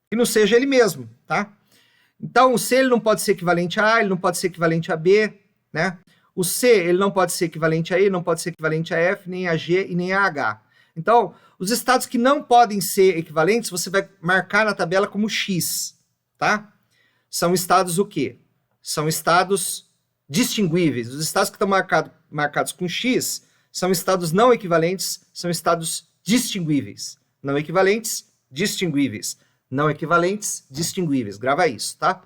A: que não seja ele mesmo, tá? Então, o C ele não pode ser equivalente a A, ele não pode ser equivalente a B, né? O C ele não pode ser equivalente a E, não pode ser equivalente a F, nem a G e nem a H. Então, os estados que não podem ser equivalentes, você vai marcar na tabela como X, tá? são estados o quê? São estados distinguíveis. Os estados que estão marcados com X são estados não equivalentes, são estados distinguíveis. Não equivalentes, distinguíveis. Não equivalentes, distinguíveis. Grava isso, tá?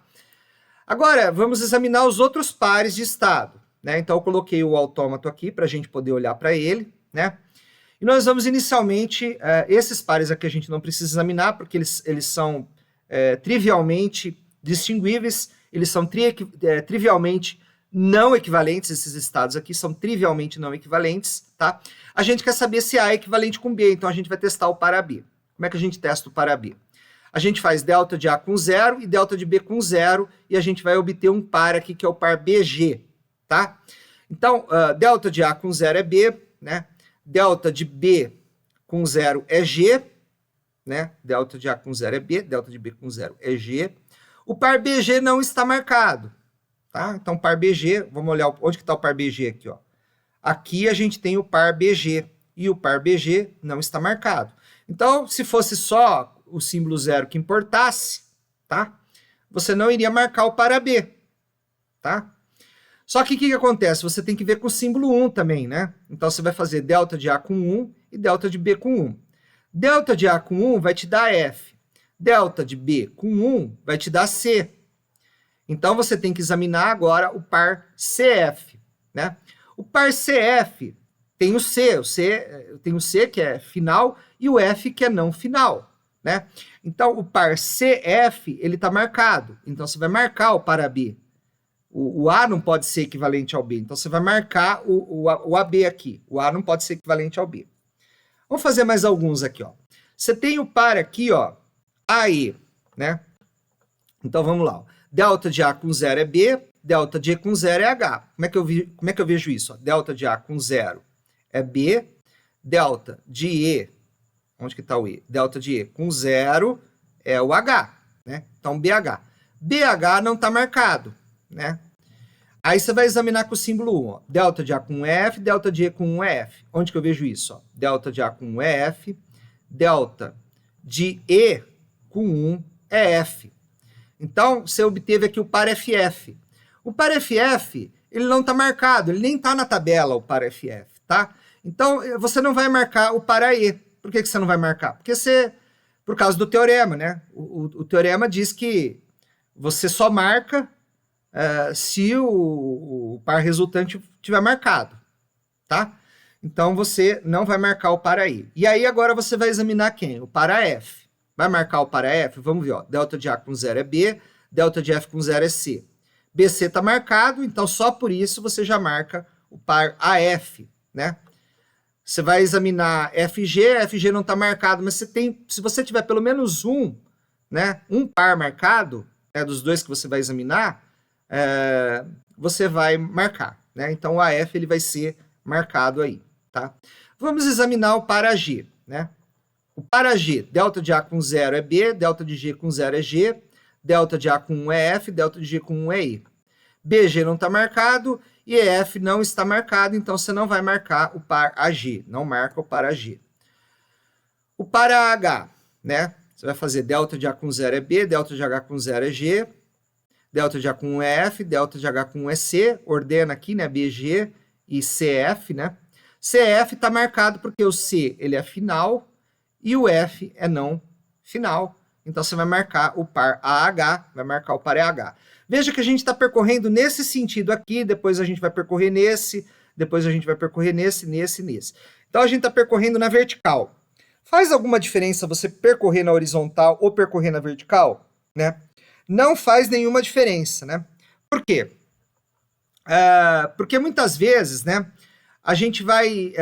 A: Agora, vamos examinar os outros pares de estado, né? Então, eu coloquei o autômato aqui para a gente poder olhar para ele, né? E nós vamos inicialmente, esses pares aqui a gente não precisa examinar, porque eles são trivialmente distinguíveis, eles são trivialmente não equivalentes, esses estados aqui são trivialmente não equivalentes, tá? A gente quer saber se A é equivalente com B, então a gente vai testar o par AB. Como é que a gente testa o par AB? A gente faz delta de A com 0 e delta de B com 0, e a gente vai obter um par aqui, que é o par BG, tá? Então, delta de A com 0 é B, né? Delta de B com 0 é G, né? Delta de A com 0 é B, delta de B com 0 é G. O par BG não está marcado, tá? Então, par BG, vamos olhar onde que está o par BG aqui, ó. Aqui a gente tem o par BG, e o par BG não está marcado. Então, se fosse só o símbolo 0 que importasse, tá? Você não iria marcar o par AB, tá? Só que o que acontece? Você tem que ver com o símbolo 1 também, né? Então, você vai fazer delta de A com 1 e delta de B com 1. Delta de A com 1 vai te dar F. Delta de B com 1 vai te dar C. Então, você tem que examinar agora o par CF, né? O par CF tem o C tem o C que é final e o F que é não final, né? Então, o par CF, ele está marcado. Então, você vai marcar o par AB. O A não pode ser equivalente ao B, então você vai marcar o AB aqui. O A não pode ser equivalente ao B. Vamos fazer mais alguns aqui, ó. Você tem o par aqui, ó, AE, né? Então vamos lá. Ó. Delta de A com 0 é B, delta de E com 0 é H. Como é que eu vejo isso? Ó? Delta de A com 0 é B, delta de E, onde que está o E? Delta de E com 0 é o H, né? Então BH. BH não está marcado, né? Aí você vai examinar com o símbolo 1, ó. Delta de A com F, delta de E com 1 é F. Onde que eu vejo isso? Ó? Delta de A com 1 é F, delta de E com 1 é F. Então, você obteve aqui o par FF. O par FF, ele não está marcado, ele nem está na tabela, o par FF, tá? Então, você não vai marcar o par AE. Por que você não vai marcar? Porque por causa do teorema, né? O teorema diz que você só marca se o par resultante tiver marcado, tá? Então, você não vai marcar o par AE. E aí, agora você vai examinar quem? O par AF. Vai marcar o par AF? Vamos ver, ó. Delta de A com 0 é B, delta de F com 0 é C. BC está marcado, então só por isso você já marca o par AF, né? Você vai examinar FG não está marcado, mas se você tiver pelo menos um, né, um par marcado, dos dois que você vai examinar, você vai marcar, né? Então o AF ele vai ser marcado aí, tá? Vamos examinar o par AG, né? O par AG, delta de A com 0 é B, delta de G com 0 é G, delta de A com 1 é F, delta de G com 1 é E. BG não está marcado e EF não está marcado, então você não vai marcar o par AG, não marca o par AG. O par AH, né? Você vai fazer delta de A com 0 é B, delta de H com 0 é G, delta de A com 1 é F, delta de H com 1 é C, ordena aqui, né, BG e CF, né? CF está marcado porque o C ele é final e o F é não final, então você vai marcar o par AH, vai marcar o par AH. Veja que a gente está percorrendo nesse sentido aqui, depois a gente vai percorrer nesse, depois a gente vai percorrer nesse. Então a gente está percorrendo na vertical. Faz alguma diferença você percorrer na horizontal ou percorrer na vertical? Né? Não faz nenhuma diferença, né? Por quê? Porque muitas vezes, né, a gente vai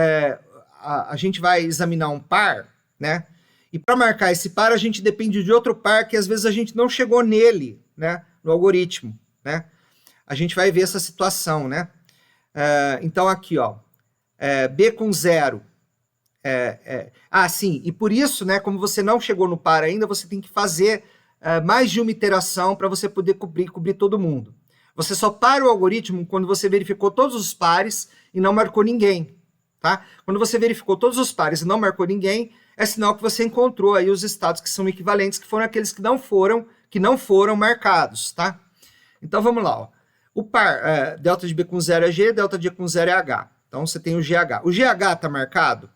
A: examinar um par, né? E para marcar esse par, a gente depende de outro par que às vezes a gente não chegou nele, né? No algoritmo, né? A gente vai ver essa situação, né? Então, aqui, ó, B com 0. Sim, e por isso, né, como você não chegou no par ainda, você tem que fazer mais de uma iteração para você poder cobrir todo mundo. Você só para o algoritmo quando você verificou todos os pares e não marcou ninguém, tá? Quando você verificou todos os pares e não marcou ninguém, é sinal que você encontrou aí os estados que são equivalentes, que foram aqueles que não foram que não foram marcados, tá? Então, vamos lá, ó. O par, delta de B com 0 é G, delta de G com 0 é H. Então, você tem o GH. O GH está marcado?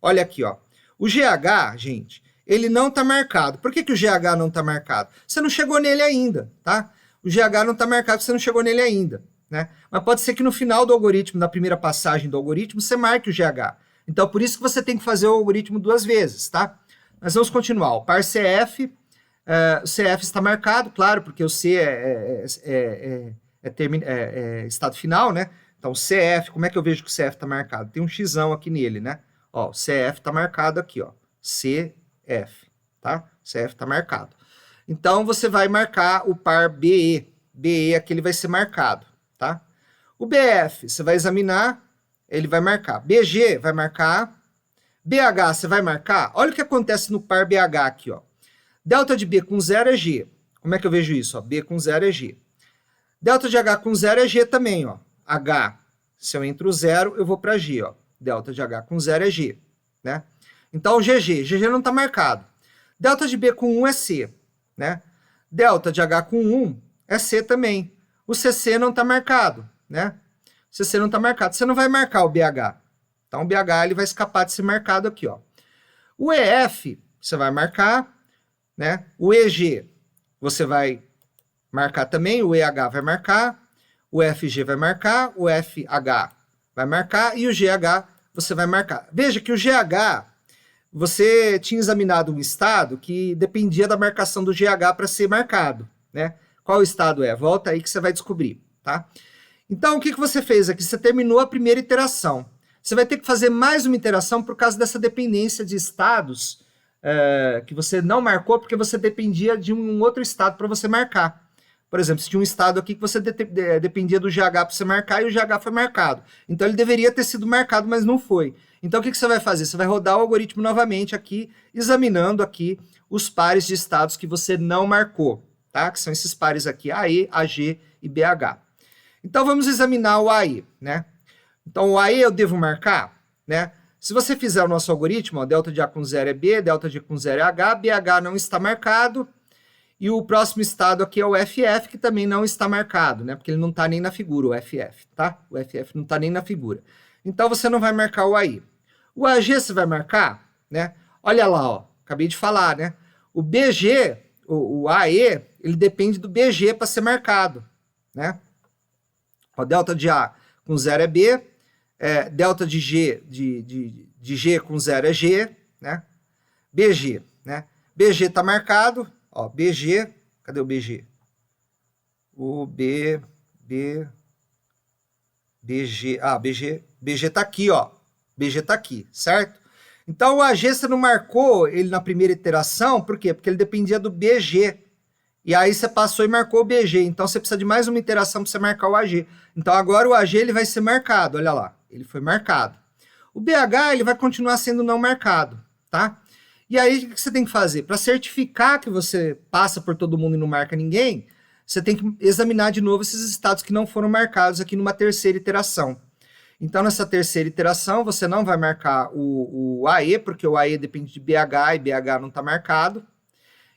A: Olha aqui, ó. O GH, gente, ele não está marcado. Por que o GH não está marcado? Você não chegou nele ainda, tá? O GH não está marcado, você não chegou nele ainda, né? Mas pode ser que no final do algoritmo, na primeira passagem do algoritmo, você marque o GH. Então, por isso que você tem que fazer o algoritmo 2 vezes, tá? Mas vamos continuar. O par CF, o CF está marcado, claro, porque o C é estado final, né? Então, o CF, como é que eu vejo que o CF está marcado? Tem um xão aqui nele, né? Ó, o CF está marcado aqui, ó. CF, tá? CF está marcado. Então, você vai marcar o par BE. BE aqui ele vai ser marcado, tá? O BF, você vai examinar, ele vai marcar. BG vai marcar. BH, você vai marcar. Olha o que acontece no par BH aqui, ó. Delta de B com 0 é G. Como é que eu vejo isso? Ó? B com 0 é G. Delta de H com 0 é G também, ó. H, se eu entro 0, eu vou para G, ó. Delta de H com 0 é G, né? Então, o GG. GG não está marcado. Delta de B com 1 é C, né? Delta de H com 1 é C também. O CC não está marcado, né? O CC não está marcado. Você não vai marcar o BH. Então, o BH ele vai escapar de ser marcado aqui, ó. O EF, você vai marcar, né? O EG, você vai marcar também. O EH vai marcar. O FG vai marcar. O FH vai marcar. E o GH você vai marcar. Veja que o GH, você tinha examinado um estado que dependia da marcação do GH para ser marcado, né? Qual estado é? Volta aí que você vai descobrir, tá? Então, o que você fez aqui? Você terminou a primeira iteração. Você vai ter que fazer mais uma iteração por causa dessa dependência de estados que você não marcou, porque você dependia de um outro estado para você marcar. Por exemplo, se tinha um estado aqui que você dependia do GH para você marcar e o GH foi marcado. Então, ele deveria ter sido marcado, mas não foi. Então, o que você vai fazer? Você vai rodar o algoritmo novamente aqui, examinando aqui os pares de estados que você não marcou, tá? Que são esses pares aqui, AE, AG e BH. Então, vamos examinar o AE, né? Então, o AE eu devo marcar, né? Se você fizer o nosso algoritmo, ó, delta de A com 0 é B, delta de A com 0 é H, BH não está marcado, e o próximo estado aqui é o FF, que também não está marcado, né? Porque ele não está nem na figura, o FF, tá? O FF não está nem na figura. Então, você não vai marcar o AE. O AG você vai marcar, né? Olha lá, ó, acabei de falar, né? O BG, o AE, ele depende do BG para ser marcado, né? O delta de A com 0 é B, delta de G, de G com 0 é G, né? BG, né? BG está marcado, ó, BG, cadê o BG? O BG, BG está aqui, ó. BG está aqui, certo? Então, o AG você não marcou ele na primeira iteração, por quê? Porque ele dependia do BG. E aí você passou e marcou o BG. Então, você precisa de mais uma iteração para você marcar o AG. Então, agora o AG ele vai ser marcado, olha lá. Ele foi marcado. O BH ele vai continuar sendo não marcado, tá? E aí, o que você tem que fazer? Para certificar que você passa por todo mundo e não marca ninguém, você tem que examinar de novo esses estados que não foram marcados aqui numa terceira iteração. Então, nessa terceira iteração, você não vai marcar o AE, porque o AE depende de BH e BH não está marcado.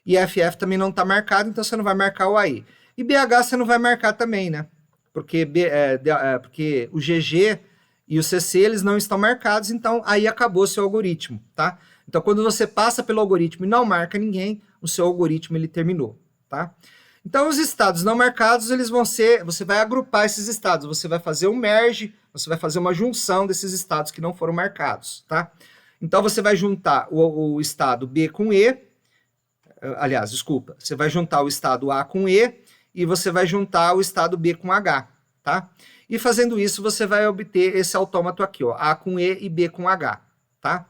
A: E FF também não está marcado, então você não vai marcar o AE. E BH você não vai marcar também, né? Porque o GG e o CC eles não estão marcados, então aí acabou o seu algoritmo, tá? Então, quando você passa pelo algoritmo e não marca ninguém, o seu algoritmo ele terminou, tá? Então, os estados não marcados, eles vão ser, você vai agrupar esses estados, você vai fazer um merge, você vai fazer uma junção desses estados que não foram marcados, tá? Então, você vai juntar o estado B com E, aliás, desculpa, você vai juntar o estado A com E e você vai juntar o estado B com H, tá? E fazendo isso, você vai obter esse autômato aqui, ó, A com E e B com H, tá?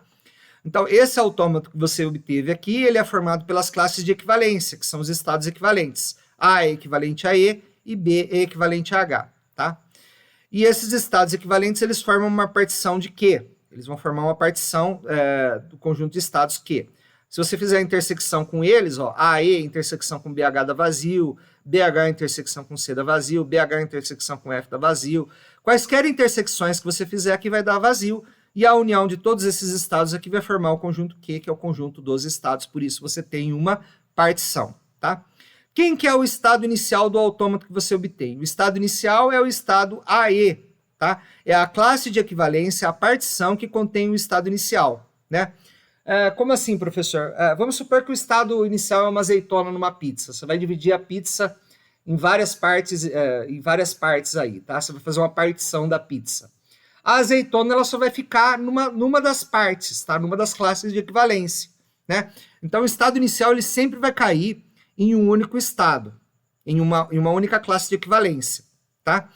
A: Então, esse autômato que você obteve aqui, ele é formado pelas classes de equivalência, que são os estados equivalentes. A é equivalente a E e B é equivalente a H, tá? E esses estados equivalentes, eles formam uma partição de Q. Eles vão formar uma partição do conjunto de estados Q. Se você fizer a intersecção com eles, ó, AE intersecção com BH dá vazio, BH intersecção com C dá vazio, BH intersecção com F dá vazio. Quaisquer intersecções que você fizer aqui vai dar vazio, e a união de todos esses estados aqui vai formar o conjunto Q, que é o conjunto dos estados, por isso você tem uma partição, tá? Quem que é o estado inicial do autômato que você obtém? O estado inicial é o estado AE, tá? É a classe de equivalência, a partição que contém o estado inicial, né? Como assim, professor? Vamos supor que o estado inicial é uma azeitona numa pizza. Você vai dividir a pizza em várias partes aí, tá? Você vai fazer uma partição da pizza. A azeitona ela só vai ficar numa das partes, tá? Numa das classes de equivalência, né? Então o estado inicial ele sempre vai cair em um único estado, em uma única classe de equivalência, tá?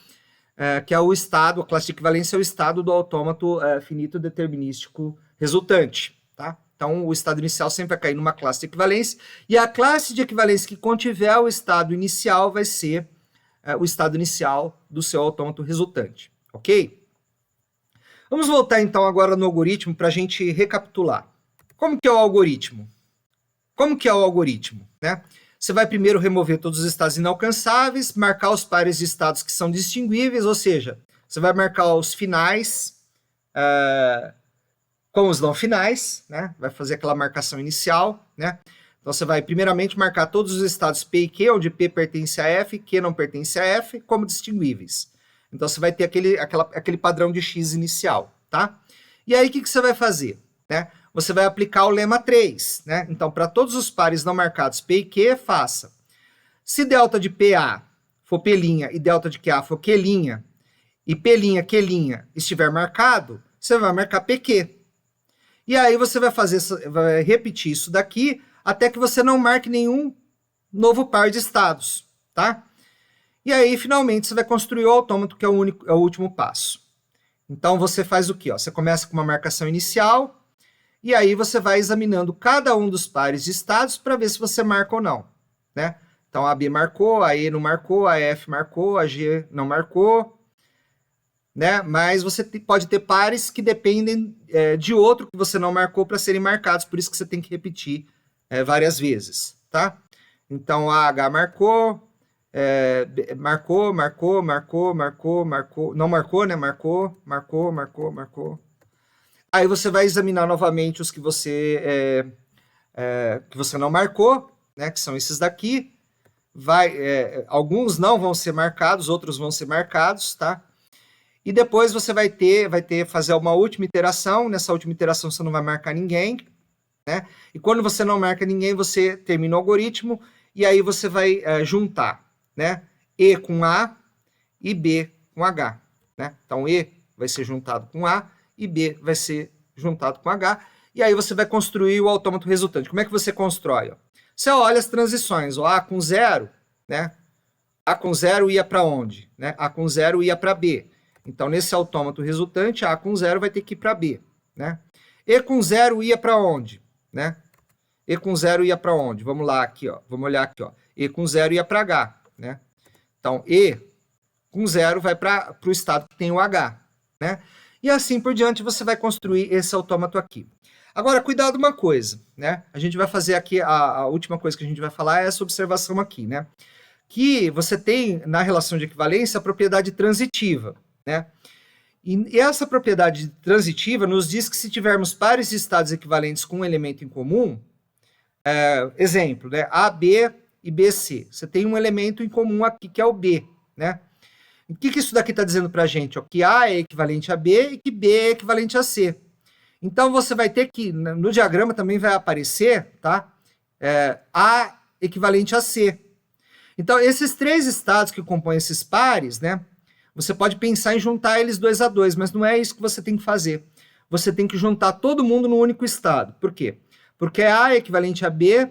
A: Que é o estado, a classe de equivalência é o estado do autômato finito determinístico resultante, tá? Então o estado inicial sempre vai cair numa classe de equivalência, e a classe de equivalência que contiver o estado inicial vai ser o estado inicial do seu autômato resultante, ok? Vamos voltar então agora no algoritmo para a gente recapitular. Como que é o algoritmo? Como que é o algoritmo, né? Você vai primeiro remover todos os estados inalcançáveis, marcar os pares de estados que são distinguíveis, ou seja, você vai marcar os finais com os não finais, né? Vai fazer aquela marcação inicial, né? Então você vai primeiramente marcar todos os estados P e Q, onde P pertence a F, Q não pertence a F, como distinguíveis. Então você vai ter aquele padrão de X inicial, tá? E aí o que você vai fazer, né? Você vai aplicar o lema 3, né? Então, para todos os pares não marcados P e Q, faça. Se delta de PA for P' e delta de QA for Q', e P', Q' estiver marcado, você vai marcar PQ. E aí você vai repetir isso daqui até que você não marque nenhum novo par de estados, tá? E aí, finalmente, você vai construir o autômato, que é o último passo. Então, você faz o quê? Você começa com uma marcação inicial, e aí você vai examinando cada um dos pares de estados para ver se você marca ou não, né? Então, a B marcou, a E não marcou, a F marcou, a G não marcou, né? Mas você pode ter pares que dependem de outro que você não marcou para serem marcados, por isso que você tem que repetir várias vezes, tá? Então, a H marcou, marcou, não marcou, né? Marcou. Aí você vai examinar novamente os que você não marcou, né? Que são esses daqui. Alguns não vão ser marcados, outros vão ser marcados, tá? E depois você vai fazer uma última iteração. Nessa última iteração você não vai marcar ninguém, né? E quando você não marca ninguém, você termina o algoritmo e aí você vai juntar, né? E com A e B com H, né? Então E vai ser juntado com A e B vai ser juntado com H, e aí você vai construir o autômato resultante. Como é que você constrói? Você olha as transições, o A com 0, né? A com 0 ia para onde? Né? A com 0 ia para B. Então, nesse autômato resultante, A com 0 vai ter que ir para B, né? E com 0 ia para onde? Né? E com 0 ia para onde? Vamos lá aqui, ó. Vamos olhar aqui, ó. E com 0 ia para H, né? Então, E com 0 vai para o estado que tem o H, né? E assim por diante você vai construir esse autômato aqui. Agora, cuidado uma coisa, né? A gente vai fazer aqui, a última coisa que a gente vai falar é essa observação aqui, né? Que você tem, na relação de equivalência, a propriedade transitiva, né? E essa propriedade transitiva nos diz que se tivermos pares de estados equivalentes com um elemento em comum, exemplo, né? AB e BC. Você tem um elemento em comum aqui, que é o B, né? O que isso daqui está dizendo para a gente? Ó, que A é equivalente a B e que B é equivalente a C. Então, você vai ter que, no diagrama também vai aparecer, tá? A equivalente a C. Então, esses três estados que compõem esses pares, né? Você pode pensar em juntar eles 2 a 2, mas não é isso que você tem que fazer. Você tem que juntar todo mundo no único estado. Por quê? Porque A é equivalente a B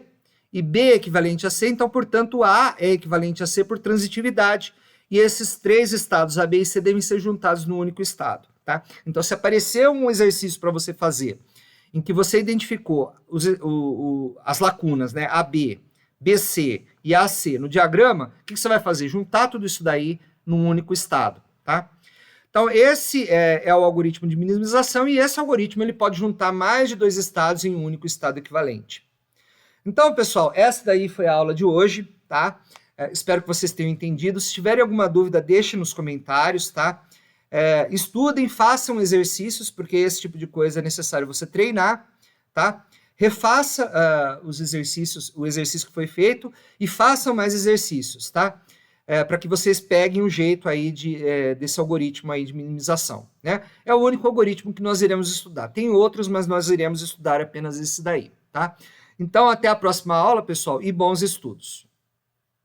A: e B é equivalente a C, então, portanto, A é equivalente a C por transitividade. E esses três estados, A, B e C, devem ser juntados no único estado, tá? Então, se aparecer um exercício para você fazer, em que você identificou as lacunas, né? AB, BC e AC no diagrama, o que você vai fazer? Juntar tudo isso daí num único estado, tá? Então, esse é o algoritmo de minimização, e esse algoritmo ele pode juntar mais de 2 estados em um único estado equivalente. Então, pessoal, essa daí foi a aula de hoje, tá? Espero que vocês tenham entendido. Se tiverem alguma dúvida, deixem nos comentários, tá? Estudem, façam exercícios, porque esse tipo de coisa é necessário você treinar, tá? refaça o exercício que foi feito e façam mais exercícios, tá? Para que vocês peguem o jeito aí desse algoritmo aí de minimização, né? É o único algoritmo que nós iremos estudar. Tem outros, mas nós iremos estudar apenas esse daí, tá? Então, até a próxima aula, pessoal, e bons estudos.